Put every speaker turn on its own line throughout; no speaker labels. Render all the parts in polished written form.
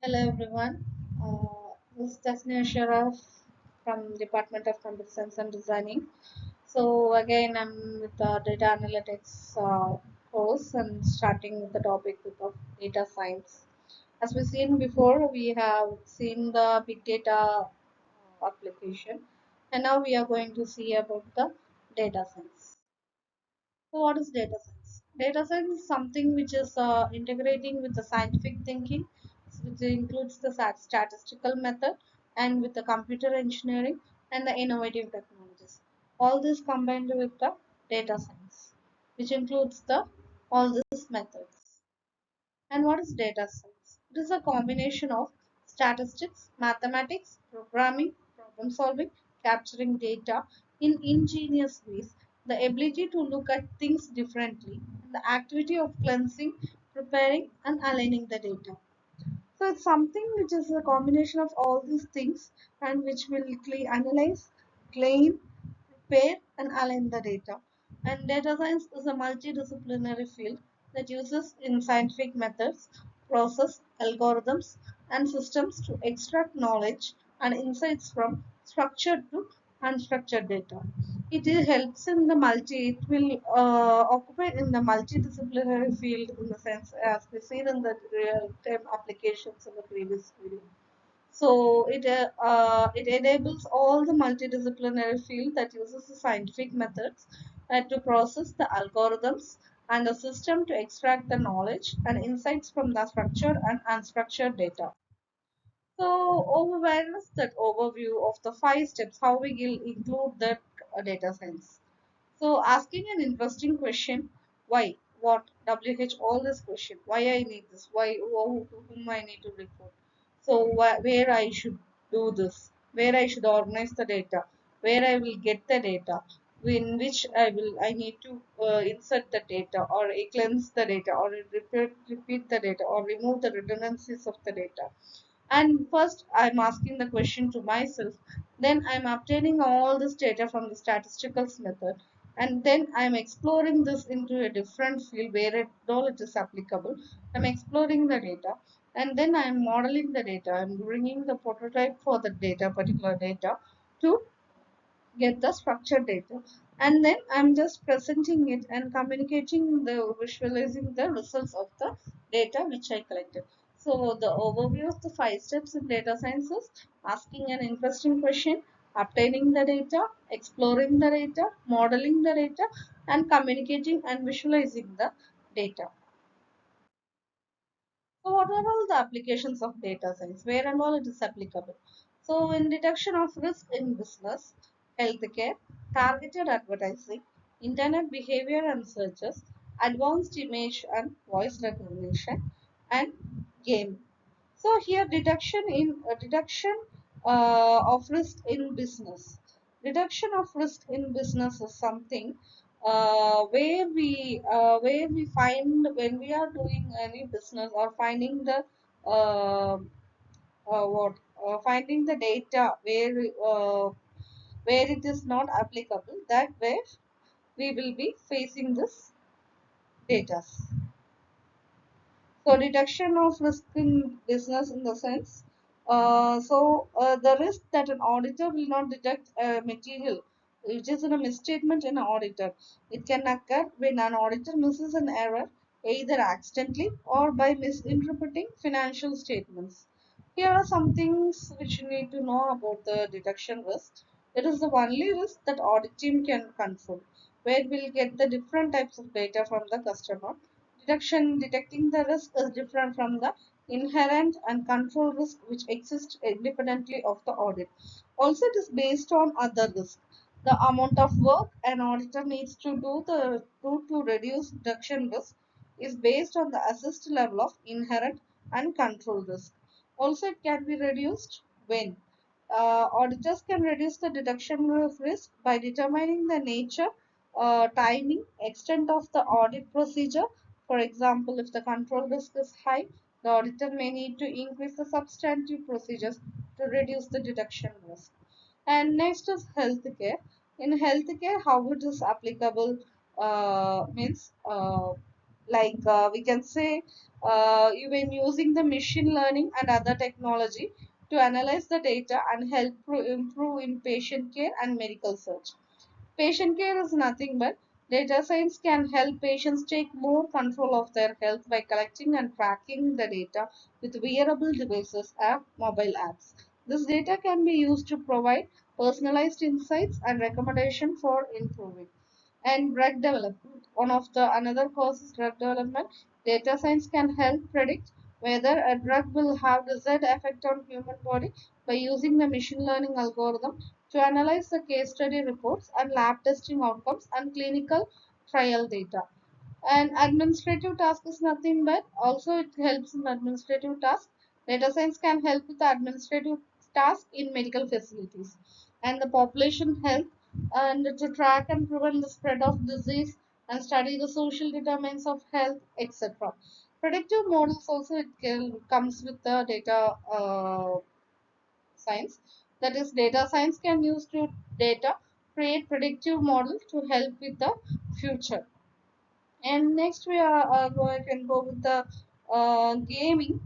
Hello everyone. This is Ms.Thasni Asharaf from Department of Computer Science and Designing. So again, I'm with the data analytics course and starting with the topic of data science. As we've seen before, we have seen the big data application, and now we are going to see about the data science. So, what is data science? Data science is something which is integrating with the scientific thinking, which includes the statistical method and with the computer engineering and the innovative technologies. All this combined with the data science, which includes the all these methods. And what is data science? It is a combination of statistics, mathematics, programming, problem solving, capturing data in ingenious ways, the ability to look at things differently, and the activity of cleansing, preparing, and aligning the data. So it's something which is a combination of all these things and which will analyze, claim, prepare, and align the data. And data science is a multidisciplinary field that uses in scientific methods, process, algorithms, and systems to extract knowledge and insights from structured to unstructured data. Helps in the it will occupy in the multidisciplinary field in the sense as we seen in the real time applications in the previous video. So it enables all the multidisciplinary field that uses the scientific methods to process the algorithms and the system to extract the knowledge and insights from the structured and unstructured data. So awareness that overview of the five steps how we will include that data science. So asking an interesting question, why, what, WH, all this question, why I need this, why, whom I need to report. So where I should do this, where I should organize the data, where I will get the data, in which I need to insert the data or cleanse the data or repeat the data or remove the redundancies of the data. And first I'm asking the question to myself, then I'm obtaining all this data from the statistical method, and then I'm exploring this into a different field where all it is applicable. I'm exploring the data, and then I'm modeling the data. I'm bringing the prototype for the data, particular data, to get the structured data, and then I'm just presenting it and communicating the visualizing the results of the data which I collected. So the overview of the five steps in data science is asking an interesting question, obtaining the data, exploring the data, modeling the data, and communicating and visualizing the data. So what are all the applications of data science? Where and all it is applicable? So in detection of risk in business, healthcare, targeted advertising, internet behavior and searches, advanced image and voice recognition, and game. So here detection of risk in business. Detection of risk in business is something where we find when we are doing any business or finding the uh, what finding the data where it is not applicable. That way we will be facing this data. So detection of risk in business in the sense, the risk that an auditor will not detect a material which is in a misstatement in an auditor. It can occur when an auditor misses an error either accidentally or by misinterpreting financial statements. Here are some things which you need to know about the detection risk. It is the only risk that audit team can control, where we'll get the different types of data from the customer. Detecting the risk is different from the inherent and control risk which exist independently of the audit. Also, it is based on other risk. The amount of work an auditor needs to do to reduce detection risk is based on the assessed level of inherent and control risk. Also, it can be reduced when auditors can reduce the detection of risk by determining the nature, timing, extent of the audit procedure. For example, if the control risk is high, the auditor may need to increase the substantive procedures to reduce the detection risk. And next is healthcare. In healthcare, how it is applicable means Like we can say, even using the machine learning and other technology to analyze the data and help improve in patient care and medical search. Patient care is nothing but data science can help patients take more control of their health by collecting and tracking the data with wearable devices and mobile apps. This data can be used to provide personalized insights and recommendation for improving. And drug development. One of the another cause is drug development. Data science can help predict whether a drug will have desired effect on human body by using the machine learning algorithm to analyze the case study reports and lab testing outcomes and clinical trial data. And administrative task is nothing but also it helps in administrative tasks. Data science can help with the administrative tasks in medical facilities and the population health and to track and prevent the spread of disease and study the social determinants of health, etc. Predictive models also comes with the data science. That is, data science can use to data create predictive models to help with the future. And next we are going can go with the gaming.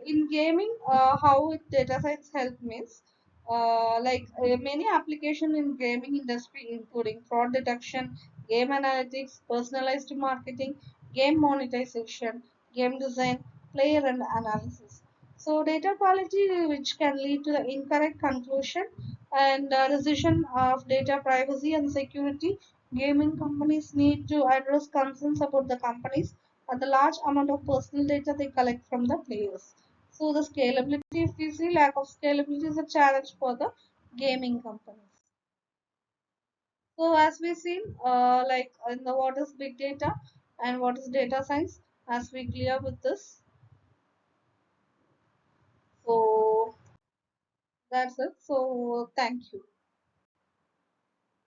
In gaming, how data science help means many application in gaming industry, including fraud detection, game analytics, personalized marketing, game monetization, game design, player and analysis. So data quality, which can lead to the incorrect conclusion and decision of data privacy and security. Gaming companies need to address concerns about the companies and the large amount of personal data they collect from the players. So the scalability, if we see lack of scalability is a challenge for the gaming companies. So as we see, like in the what is big data and what is data science, as we clear with this. So that's it. So thank you.